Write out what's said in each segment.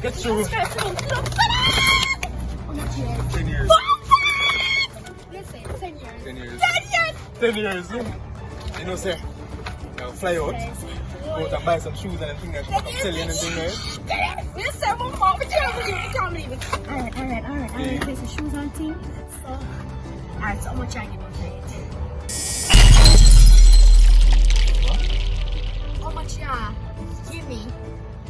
Get through. 10 years. 10 years. 10 years. You know, sir. Now fly out. Go out and buy some shoes and things like that. Sell you anything there. Alright. There's some shoes on team. So, alright, so how much I give you for it? How much you give me?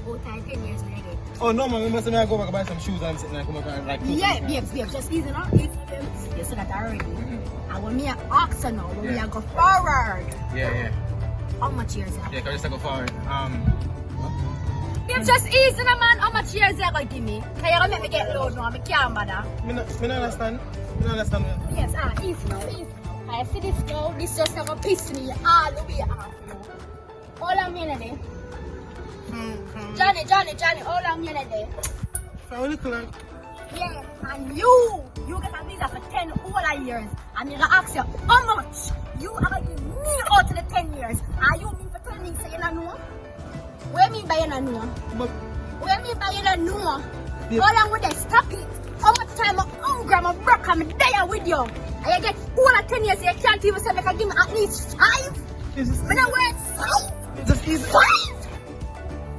About 10 years later. Oh no, man. We must have go back and buy some shoes and sit and come back and like. Yeah, babes, just easy now. You said that already. And when me ask now, when we go forward, Yeah. how much years are? Yeah, can you just go forward? Babes, just easy now, man. How much years are you going to give me? Can you make me get low now? I can't bother. Me not understand. Yes, easy now. I see this now. This just gonna piss me all the way off now. All I'm in there. Johnny, all I'm in there. How little like? Yeah, and you get a visa for 10 whole years. And I'm gonna ask you, how much you are gonna give me out of the 10 years? Are you mean for 10 years so you don't know? What do you mean by you don't know? But What do you mean by you don't know? Yeah. All I'm with that, stop it. How much time I'm hungry, I'm broke, I'm there with you. And you get all of 10 years, you can't even say you can give me at least 5. it's just When I went 5. just easy. 5!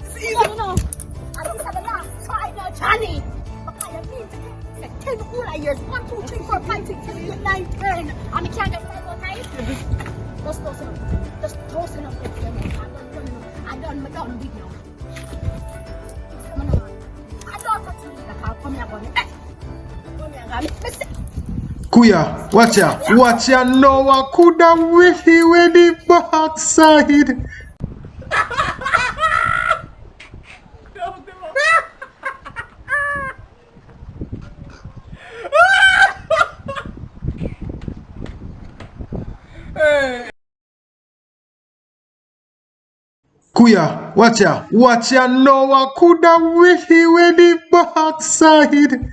It's easy. Yeah, you know. And these are the last 5 now, Johnny. Because you mean to get 10 whole years. 1, 2, 3, 4, 5, 6, 7, 8, 9, 10. And I can't get 5 more times. Just toss it up. Just toss it up. I'm done with you. I don't touch me. Come here, buddy. Come here, guys. Kuya, watch ya know I coulda witty with the backside. Kuya, watch ya know I coulda witty with the backside.